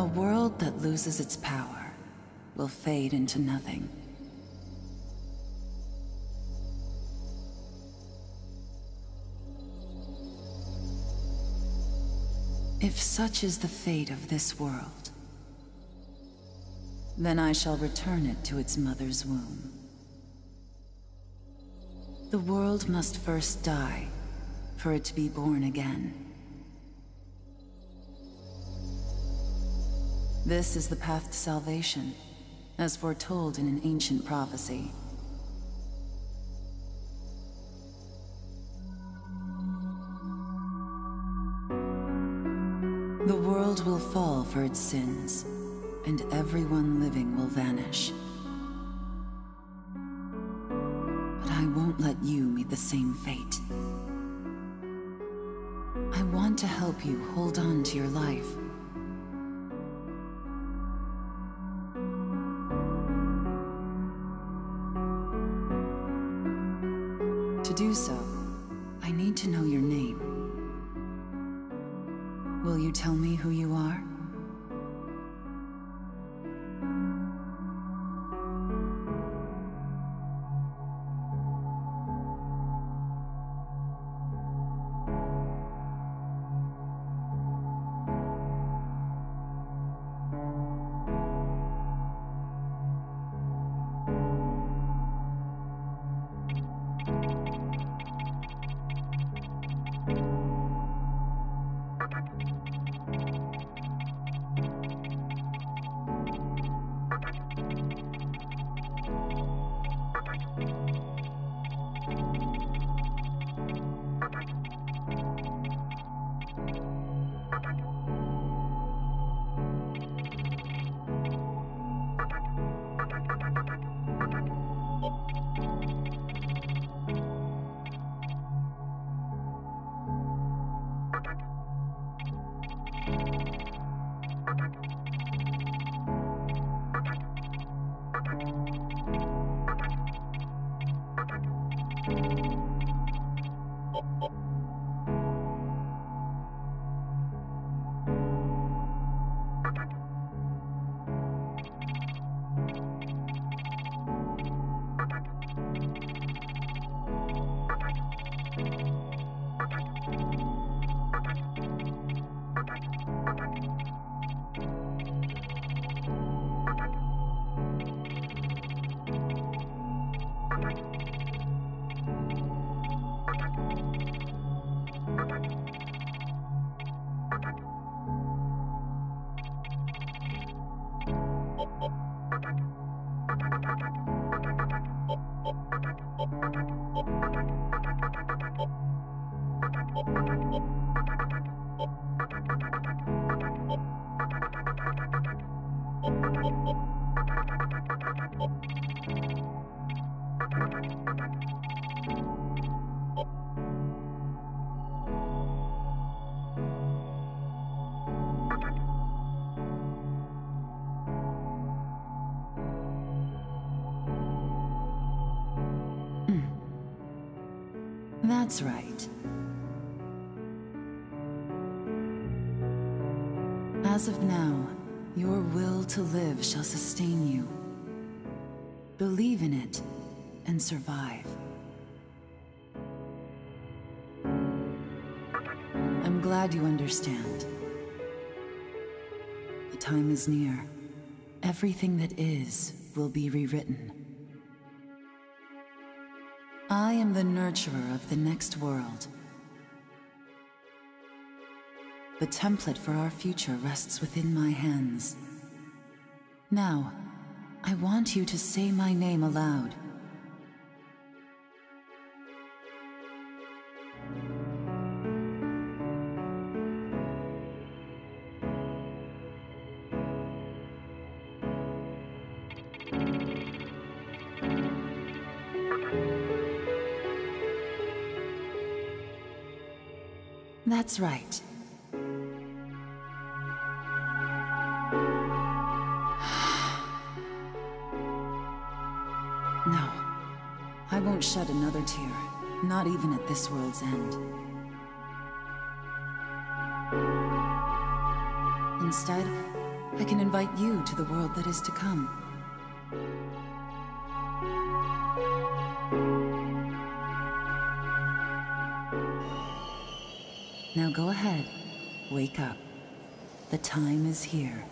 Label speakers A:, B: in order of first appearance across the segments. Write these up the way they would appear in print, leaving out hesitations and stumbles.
A: world that loses its power will fade into nothing. If such is the fate of this world, then I shall return it to its mother's womb. The world must first die for it to be born again. This is the path to salvation, as foretold in an ancient prophecy. The world will fall for its sins, and everyone living will vanish. But I won't let you meet the same fate. I want to help you hold on to your life. To do so, I need to know your name. Will you tell me who you are? That's right. As of now, your will to live shall sustain you. Believe in it and survive. I'm glad you understand. The time is near. Everything that is will be rewritten. I am the nurturer of the next world. The template for our future rests within my hands. Now, I want you to say my name aloud. That's right. No, I won't shed another tear, not even at this world's end. Instead, I can invite you to the world that is to come. Now go ahead. Wake up. The time is here.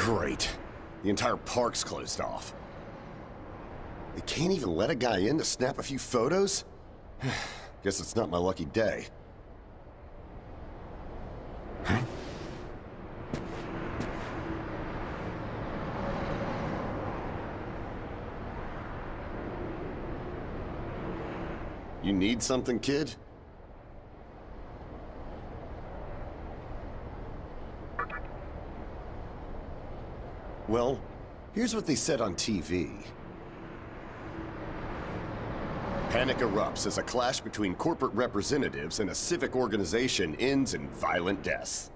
B: Great. The entire park's closed off. They can't even let a guy in to snap a few photos? Guess it's not my lucky day. Huh? You need something, kid? Well, here's what they said on TV. Panic erupts as a clash between corporate representatives and a civic organization ends in violent deaths.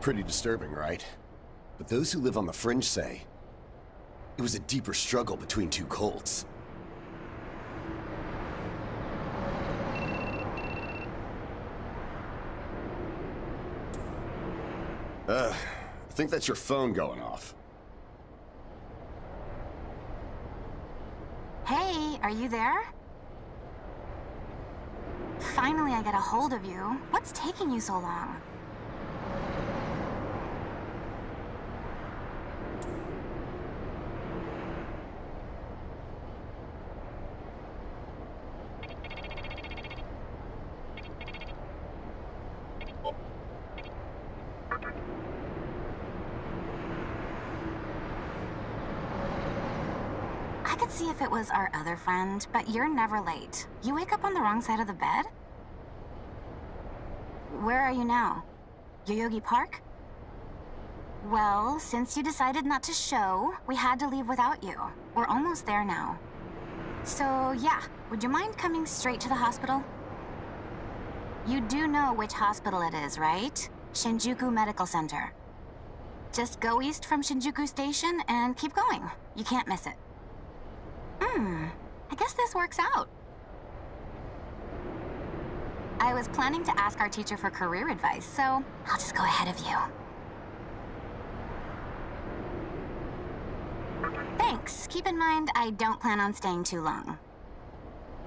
B: Pretty disturbing, right? But those who live on the fringe say it was a deeper struggle between two cults. I think that's your phone going off.
C: Hey, are you there? Finally, I get a hold of you. What's taking you so long? I could see if it was our other friend, but you're never late. You wake up on the wrong side of the bed? Where are you now? Yoyogi Park? Well, since you decided not to show, we had to leave without you. We're almost there now. So, yeah, would you mind coming straight to the hospital? You do know which hospital it is, right? Shinjuku Medical Center. Just go east from Shinjuku Station and keep going. You can't miss it. I guess this works out. I was planning to ask our teacher for career advice, so I'll just go ahead of you. Thanks. Keep in mind, I don't plan on staying too long.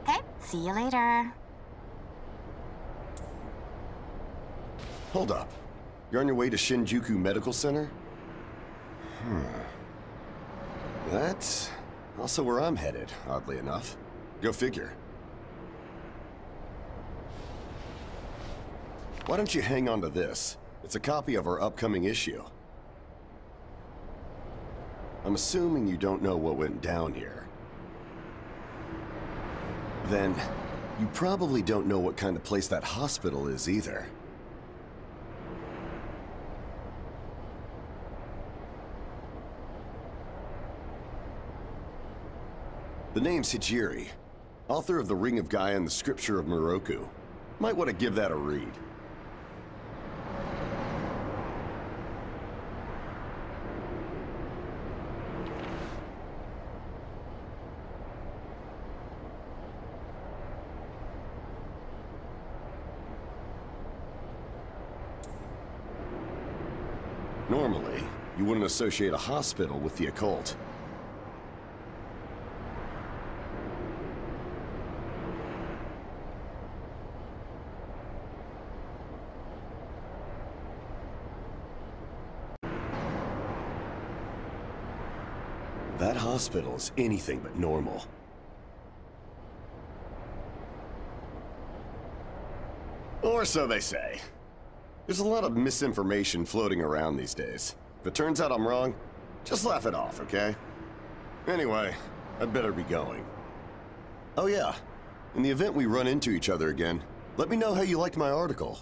C: Okay, see you later.
B: Hold up. You're on your way to Shinjuku Medical Center? That's also where I'm headed, oddly enough. Go figure. Why don't you hang on to this? It's a copy of our upcoming issue. I'm assuming you don't know what went down here. Then, you probably don't know what kind of place that hospital is either. The name's Hijiri, author of The Ring of Gaia and the Scripture of Moroku. Might want to give that a read. Normally, you wouldn't associate a hospital with the occult. That hospital is anything but normal. Or so they say. There's a lot of misinformation floating around these days. If it turns out I'm wrong, just laugh it off, okay? Anyway, I'd better be going. Oh yeah, in the event we run into each other again, let me know how you liked my article.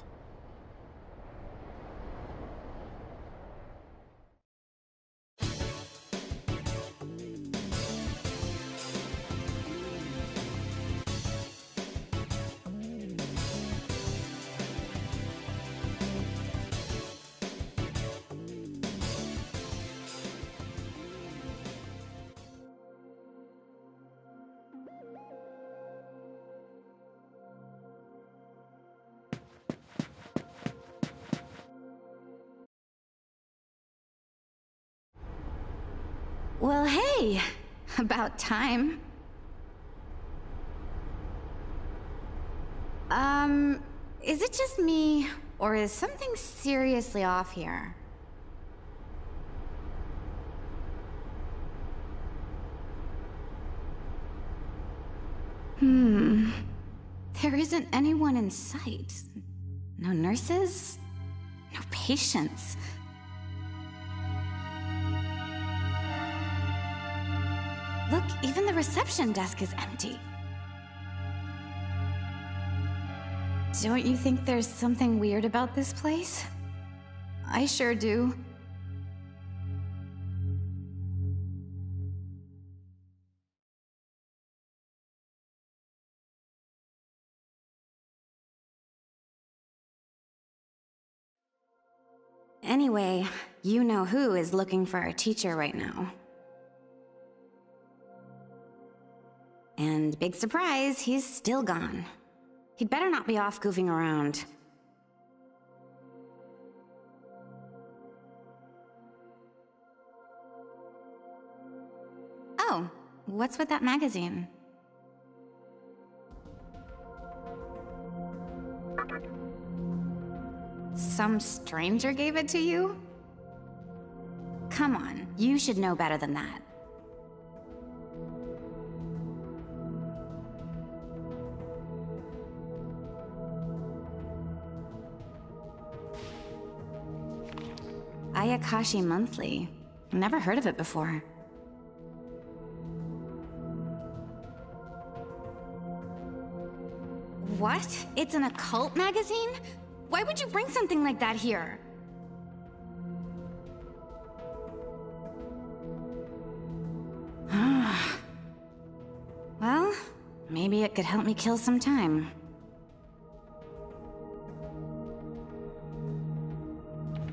C: Well, hey, about time. Is it just me, Or is something seriously off here? There isn't anyone in sight. No nurses? No patients. Look, even the reception desk is empty. Don't you think there's something weird about this place? I sure do. Anyway, you know who is looking for our teacher right now. And big surprise, he's still gone. He'd better not be off goofing around. Oh, what's with that magazine? Some stranger gave it to you? Come on, you should know better than that. Ayakashi Monthly. Never heard of it before. What? It's an occult magazine? Why would you bring something like that here? Well, maybe it could help me kill some time.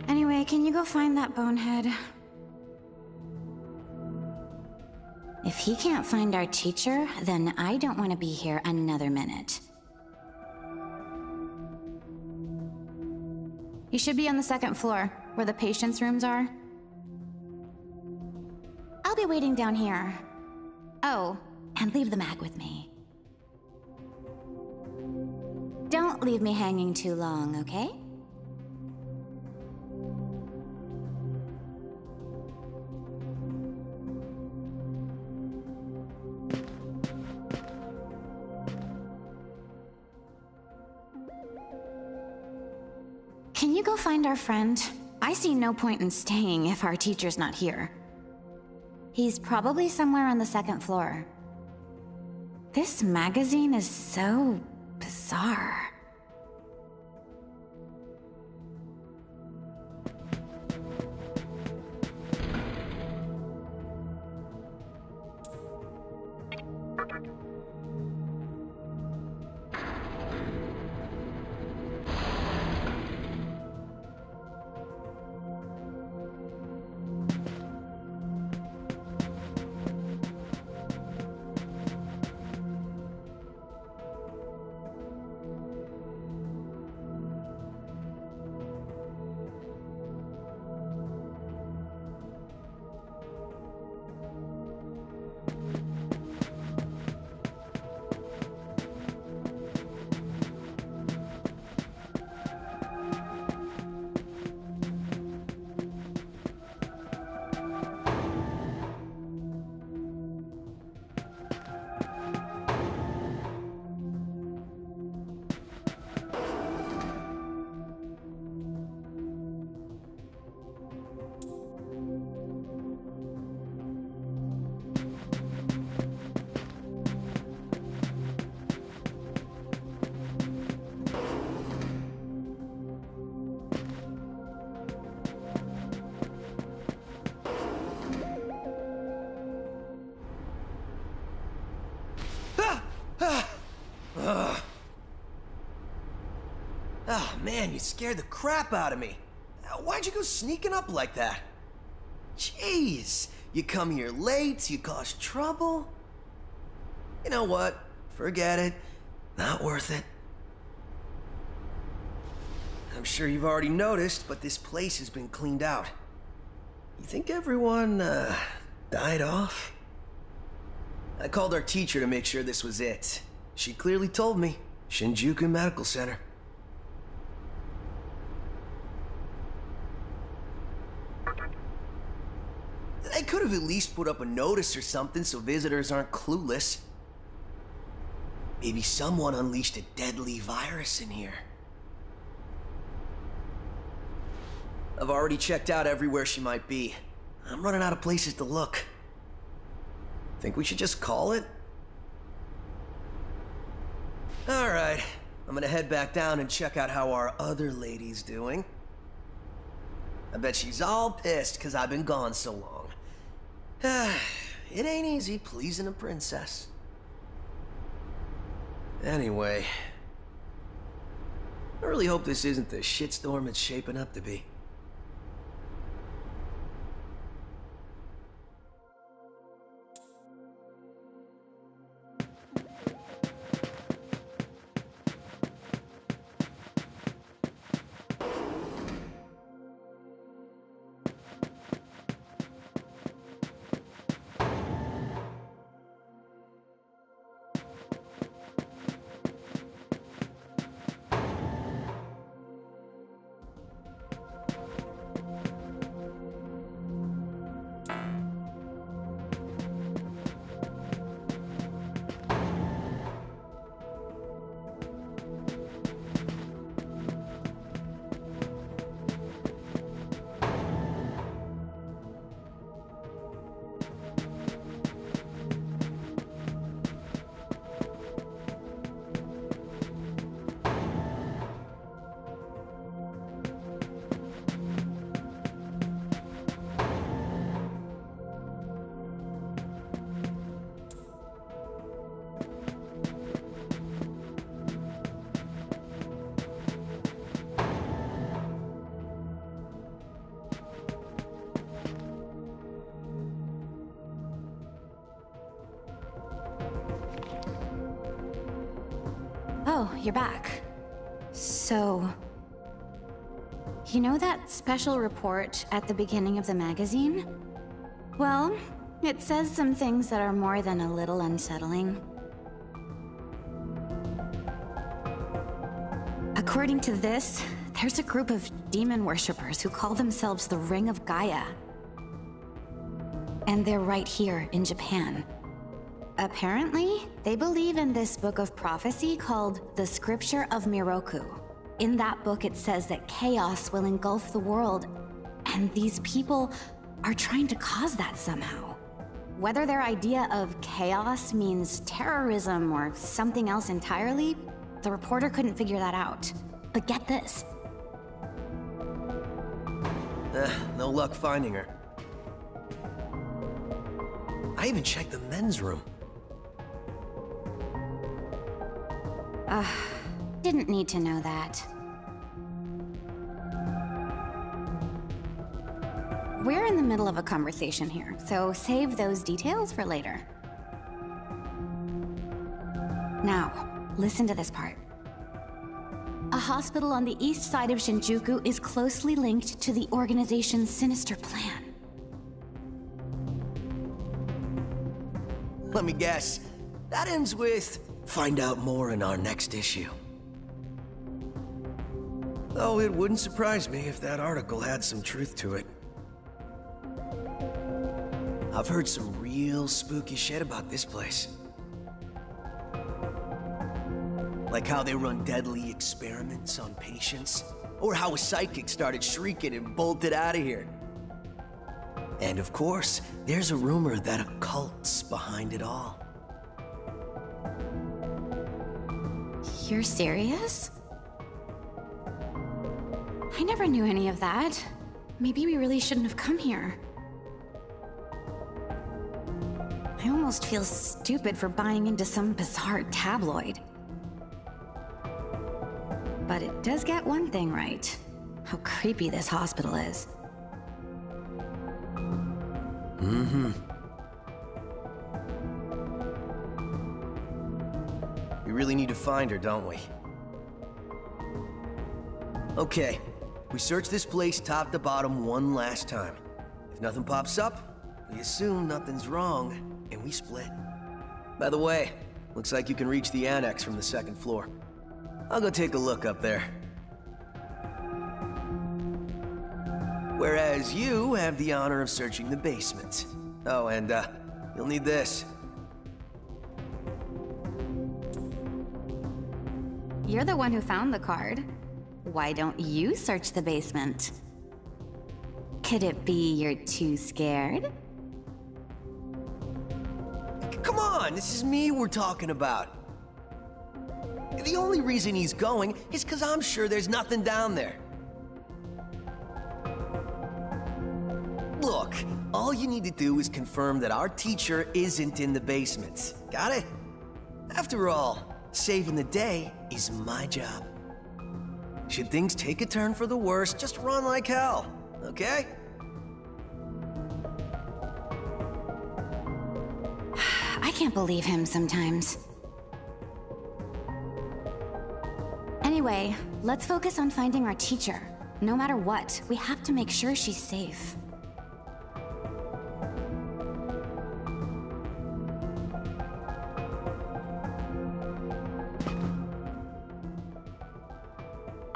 C: Anyway, can you go find that bonehead? If he can't find our teacher, then I don't want to be here another minute. You should be on the second floor, where the patients' rooms are. I'll be waiting down here. Oh, and leave the mag with me. Don't leave me hanging too long, okay? Can you go find our friend? I see no point in staying if our teacher's not here. He's probably somewhere on the second floor. This magazine is so bizarre.
D: Oh man, you scared the crap out of me. Why'd you go sneaking up like that? Jeez, you come here late, you cause trouble. You know what? Forget it. Not worth it. I'm sure you've already noticed, but this place has been cleaned out. You think everyone, died off? I called our teacher to make sure this was it. She clearly told me. Shinjuku Medical Center. have at least put up a notice or something so visitors aren't clueless. Maybe someone unleashed a deadly virus in here. I've already checked out everywhere she might be. I'm running out of places to look. Think we should just call it? Alright, I'm gonna head back down and check out how our other lady's doing. I bet she's all pissed because I've been gone so long. It ain't easy pleasing a princess. Anyway, I really hope this isn't the shitstorm it's shaping up to be.
C: Oh, you're back. So... You know that special report at the beginning of the magazine? Well, it says some things that are more than a little unsettling. According to this, there's a group of demon worshippers who call themselves the Ring of Gaia. And they're right here in Japan. Apparently, they believe in this book of prophecy called the Scripture of Miroku. In that book, it says that chaos will engulf the world, and these people are trying to cause that somehow. Whether their idea of chaos means terrorism or something else entirely, the reporter couldn't figure that out. But get this.
D: No luck finding her. I even checked the men's room.
C: Didn't need to know that. We're in the middle of a conversation here, so save those details for later. Now, listen to this part. A hospital on the east side of Shinjuku is closely linked to the organization's sinister plan.
D: Let me guess. That ends with, find out more in our next issue. Though it wouldn't surprise me if that article had some truth to it. I've heard some real spooky shit about this place. Like how they run deadly experiments on patients, or how a psychic started shrieking and bolted out of here. And of course, there's a rumor that a cult's behind it all.
C: You're serious? I never knew any of that. Maybe we really shouldn't have come here. I almost feel stupid for buying into some bizarre tabloid. But it does get one thing right. How creepy this hospital is.
D: We really need to find her, don't we? Okay, we search this place top to bottom one last time. If nothing pops up, we assume nothing's wrong, and we split. By the way, looks like you can reach the annex from the second floor. I'll go take a look up there. Whereas you have the honor of searching the basement. Oh, and, you'll need this.
C: You're the one who found the card. Why don't you search the basement? Could it be you're too scared?
D: Come on, this is me we're talking about. The only reason he's going is because I'm sure there's nothing down there. Look, all you need to do is confirm that our teacher isn't in the basement. Got it? After all, saving the day is my job. Should things take a turn for the worse, just run like hell, okay?
C: I can't believe him sometimes. Anyway, let's focus on finding our teacher. No matter what, we have to make sure she's safe.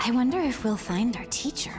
C: I wonder if we'll find our teacher.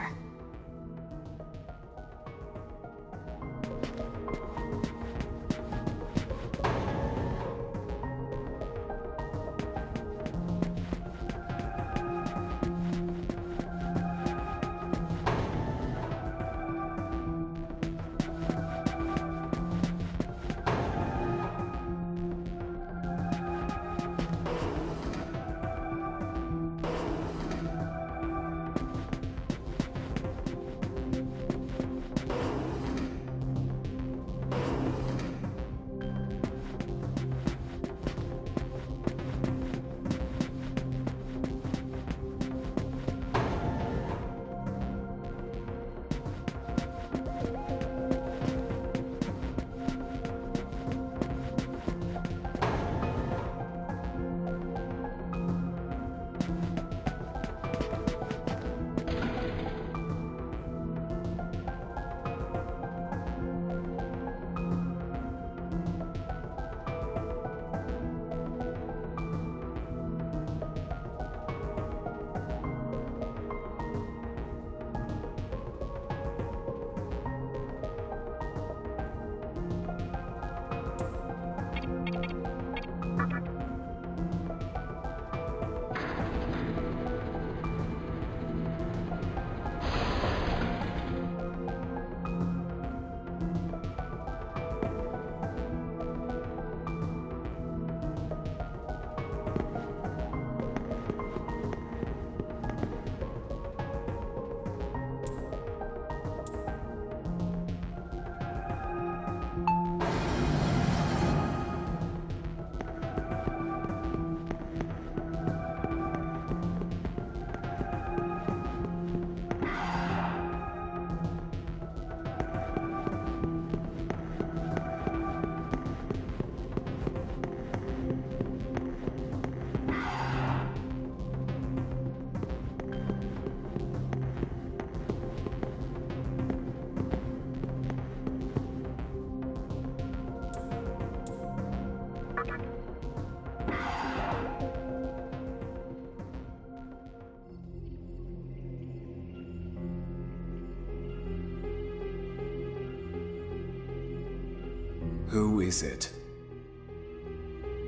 E: Who is it?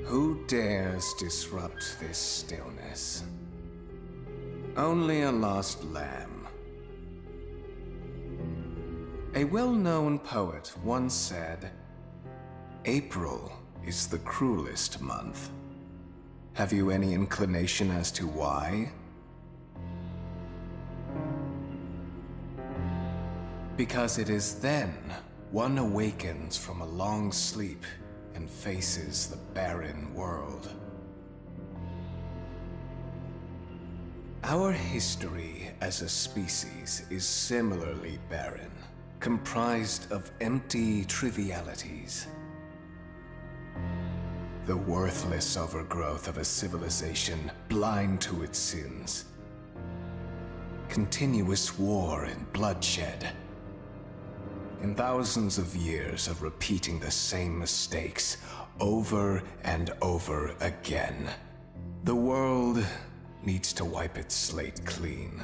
E: Who dares disrupt this stillness? Only a lost lamb. A well-known poet once said, "April is the cruelest month." Have you any inclination as to why? Because it is then one awakens from a long sleep and faces the barren world. Our history as a species is similarly barren, comprised of empty trivialities. The worthless overgrowth of a civilization blind to its sins. Continuous war and bloodshed. In thousands of years of repeating the same mistakes over and over again, the world needs to wipe its slate clean.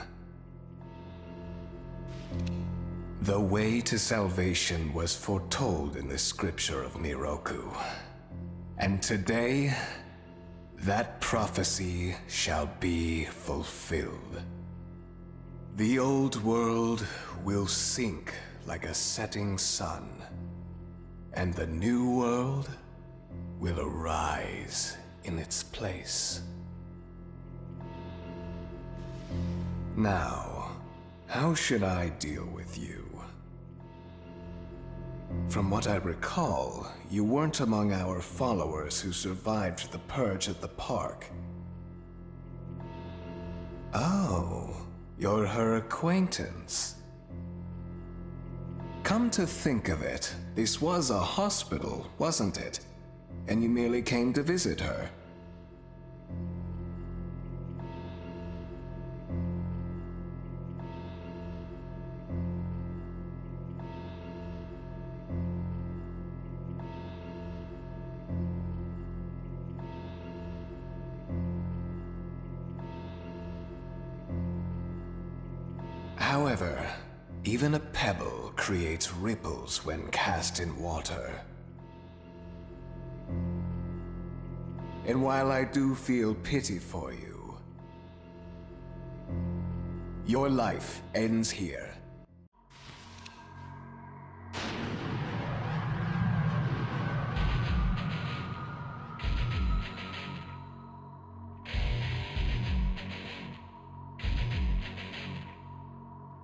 E: The way to salvation was foretold in the scripture of Miroku. And today, that prophecy shall be fulfilled. The old world will sink like a setting sun, and the new world will arise in its place. Now, how should I deal with you? From what I recall, you weren't among our followers who survived the purge at the park. Oh, you're her acquaintance. Come to think of it, this was a hospital, wasn't it? And you merely came to visit her. However, even a pebble creates ripples when cast in water. And while I do feel pity for you, your life ends here.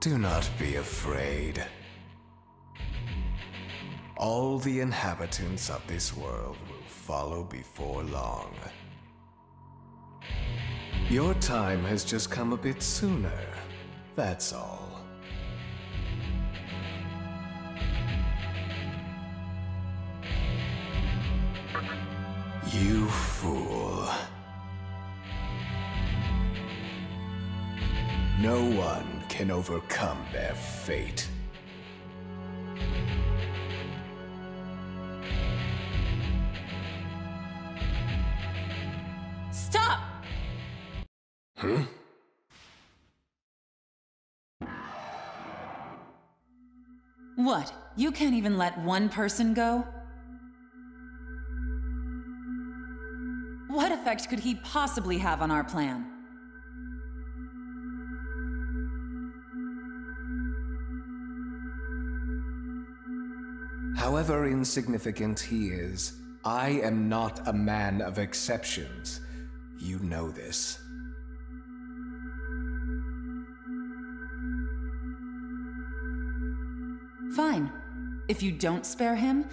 E: Do not be afraid. All the inhabitants of this world will follow before long. Your time has just come a bit sooner, that's all. You fool. No one can overcome their fate.
A: Stop!
E: Huh?
A: What? You can't even let one person go? What effect could he possibly have on our plan?
E: However insignificant he is, I am not a man of exceptions. You know this.
A: Fine. If you don't spare him,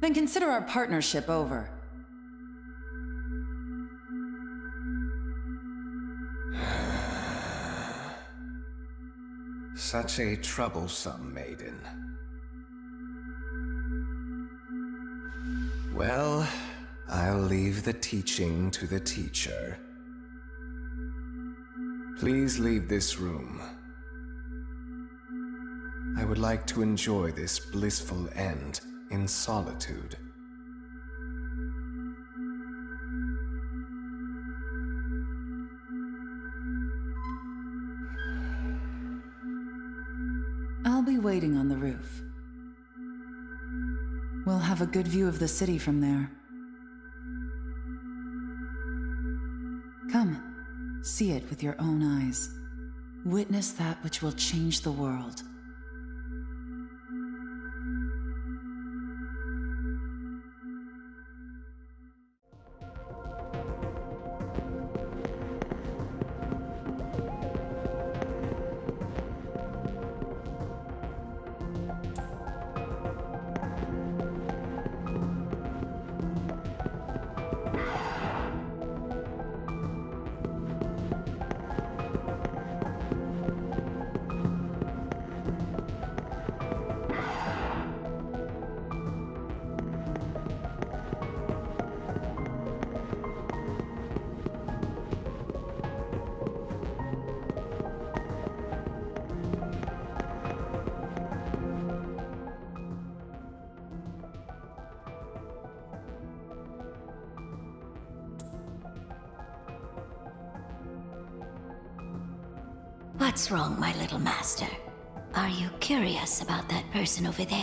A: then consider our partnership over.
E: Such a troublesome maiden. Well, I'll leave the teaching to the teacher. Please leave this room. I would like to enjoy this blissful end in solitude.
A: I'll be waiting on the roof. We'll have a good view of the city from there. Come, see it with your own eyes. Witness that which will change the world.
F: What's wrong, my little master? Are you curious about that person over there?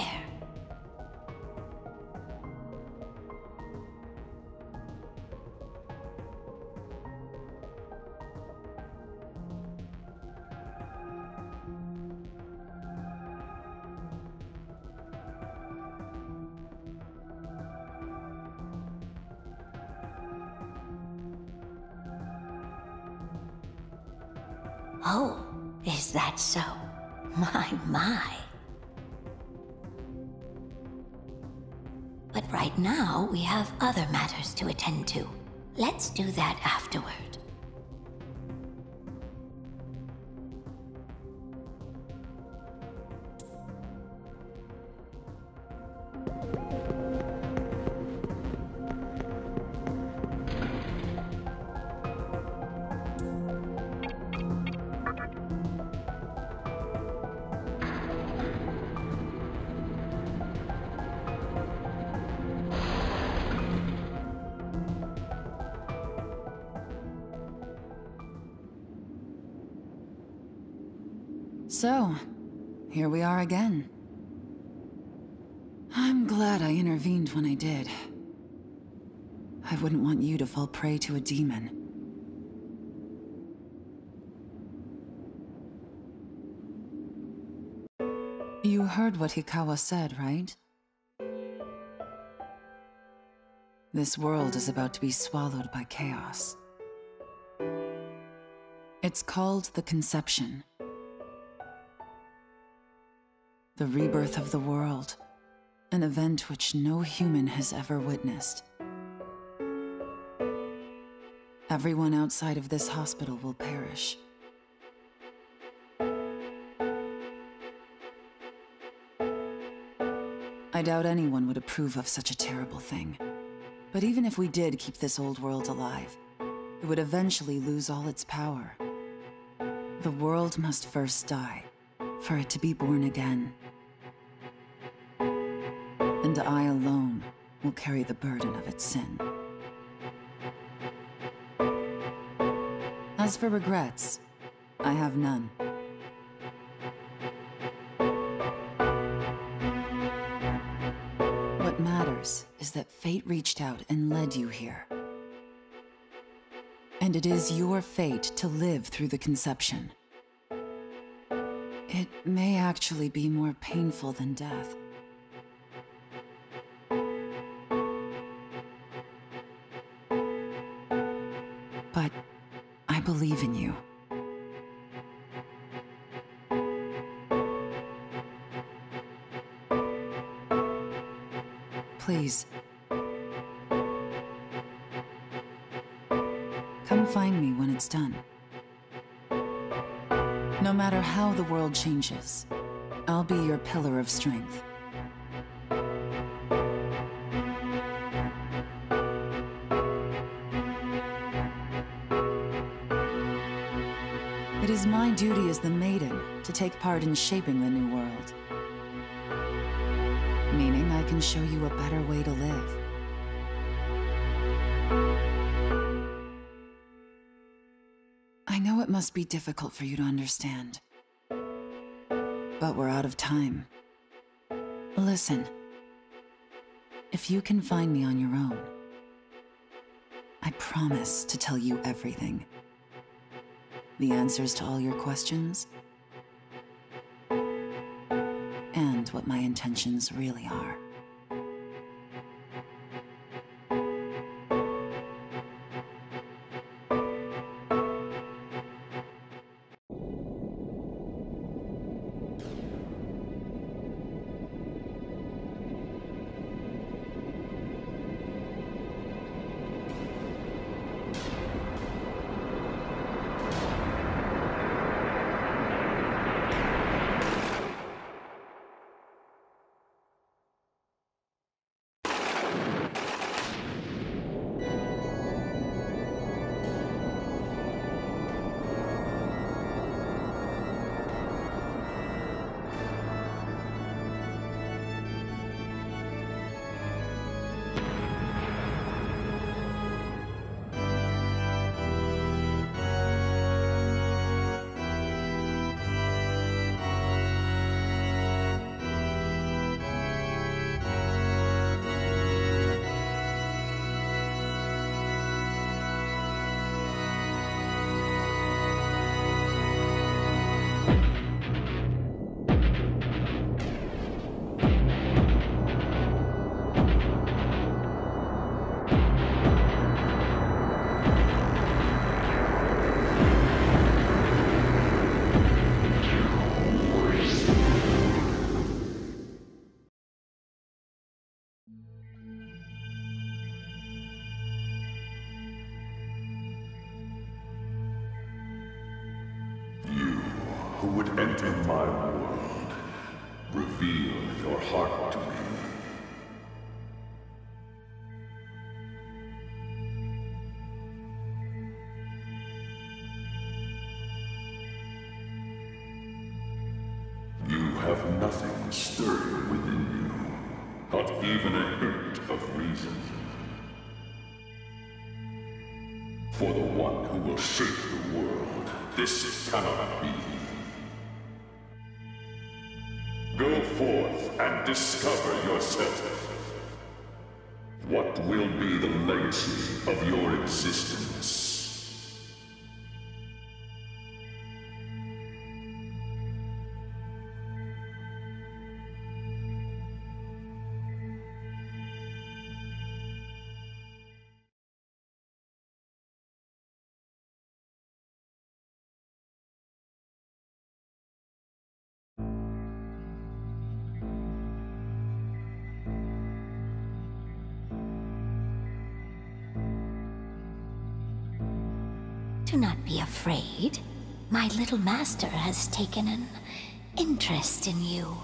F: Oh, is that so? My. But right now, we have other matters to attend to. Let's do that afterward.
A: So, here we are again. I'm glad I intervened when I did. I wouldn't want you to fall prey to a demon. You heard what Hikawa said, right? This world is about to be swallowed by chaos. It's called the Conception. The rebirth of the world, an event which no human has ever witnessed. Everyone outside of this hospital will perish. I doubt anyone would approve of such a terrible thing. But even if we did keep this old world alive, it would eventually lose all its power. The world must first die, for it to be born again. And I alone will carry the burden of its sin. As for regrets, I have none. What matters is that fate reached out and led you here. And it is your fate to live through the conception. It may actually be more painful than death. But I believe in you. Please. Come find me when it's done. No matter how the world changes, I'll be your pillar of strength. It is my duty as the Maiden to take part in shaping the new world. Meaning I can show you a better way to live. I know it must be difficult for you to understand. But we're out of time. Listen. If you can find me on your own, I promise to tell you everything. The answers to all your questions, and what my intentions really are.
G: who would enter my world, reveal your heart to me. You have nothing stirring within you, not even a hint of reason. For the one who will shape the world, this cannot be. Go forth and discover yourself. What will be the legacy of your existence?
F: Do not be afraid. My little master has taken an interest in you.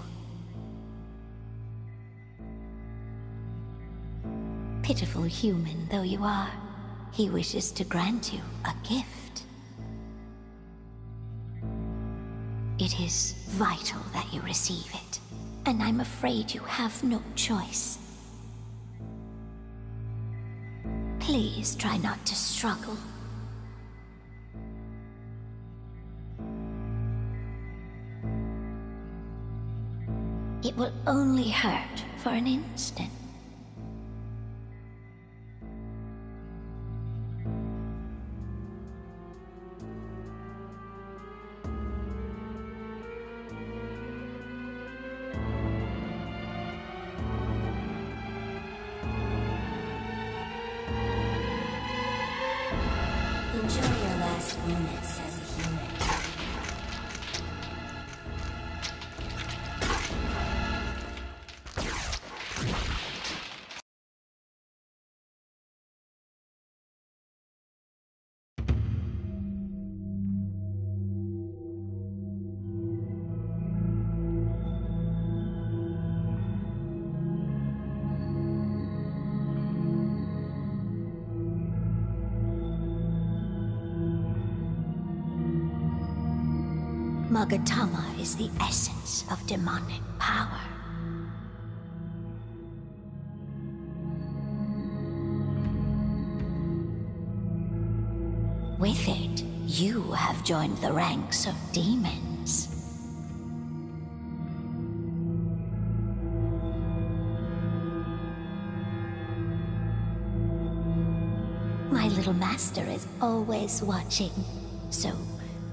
F: Pitiful human though you are, he wishes to grant you a gift. It is vital that you receive it, and I'm afraid you have no choice. Please try not to struggle. It will only hurt for an instant.
H: Enjoy your last moments as a human.
F: Magatama is the essence of demonic power. With it, you have joined the ranks of demons. My little master is always watching, so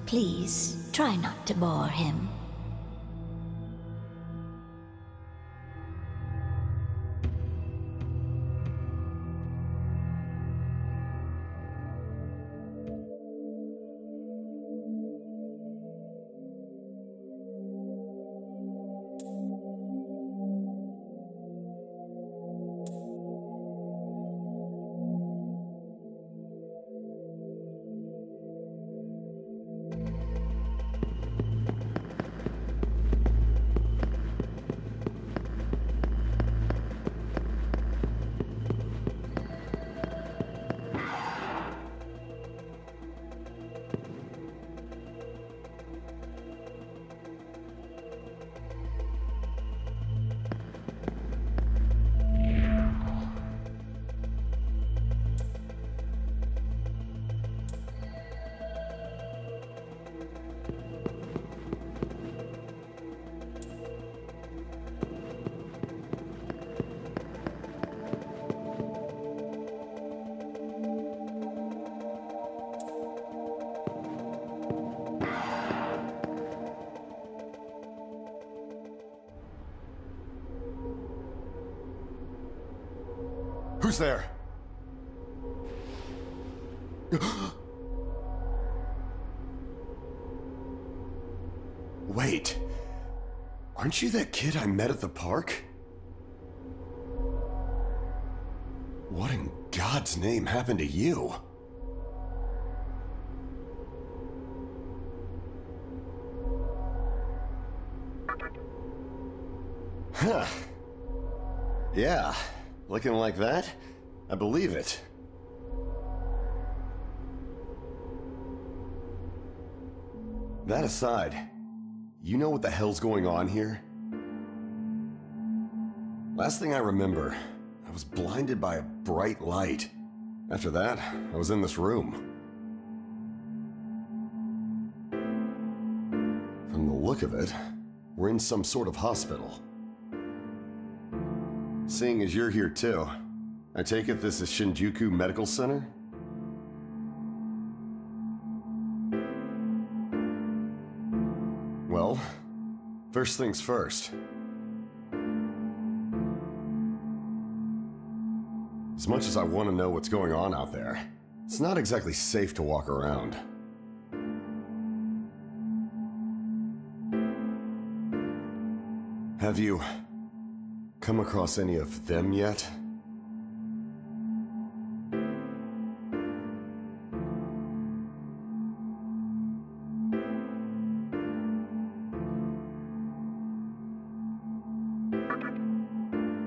F: please try not to bore him.
B: Who's there? Wait. Aren't you that kid I met at the park? What in God's name happened to you? Huh. Yeah, looking like that, I believe it. That aside, you know what the hell's going on here? Last thing I remember, I was blinded by a bright light. After that, I was in this room. From the look of it, we're in some sort of hospital. Seeing as you're here too, I take it this is Shinjuku Medical Center? Well, first things first. As much as I want to know what's going on out there, it's not exactly safe to walk around. Have you come across any of them yet?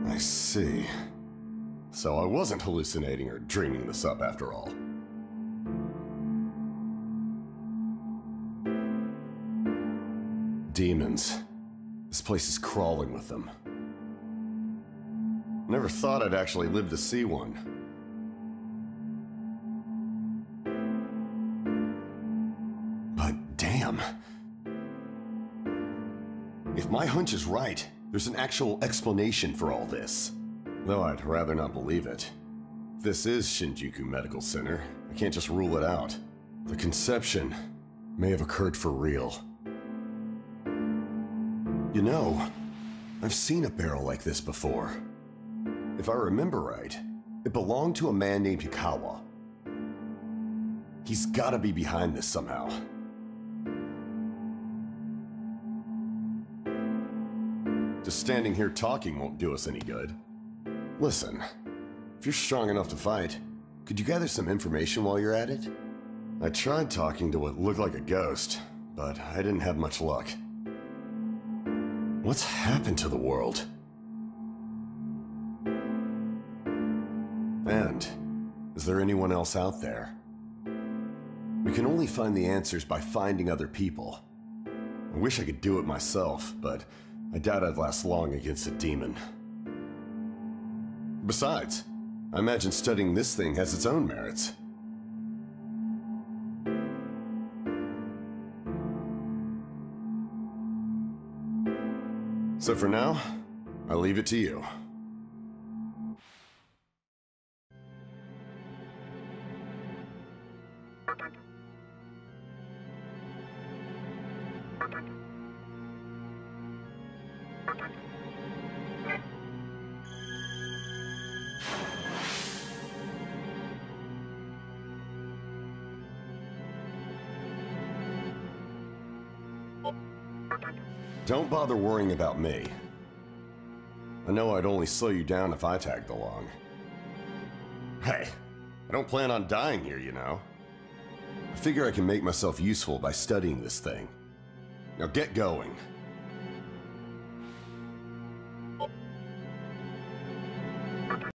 B: I see. So I wasn't hallucinating or dreaming this up after all. Demons. This place is crawling with them. Never thought I'd actually live to see one. But damn. If my hunch is right, there's an actual explanation for all this. Though I'd rather not believe it. If this is Shinjuku Medical Center, I can't just rule it out. The conception may have occurred for real. You know, I've seen a barrel like this before. If I remember right, it belonged to a man named Hikawa. He's gotta be behind this somehow. Just standing here talking won't do us any good. Listen, if you're strong enough to fight, could you gather some information while you're at it? I tried talking to what looked like a ghost, but I didn't have much luck. What's happened to the world? And is there anyone else out there? We can only find the answers by finding other people. I wish I could do it myself, but I doubt I'd last long against a demon. Besides, I imagine studying this thing has its own merits. So for now, I leave it to you. Don't bother worrying about me. I know I'd only slow you down if I tagged along. Hey, I don't plan on dying here, you know. I figure I can make myself useful by studying this thing. Now get going.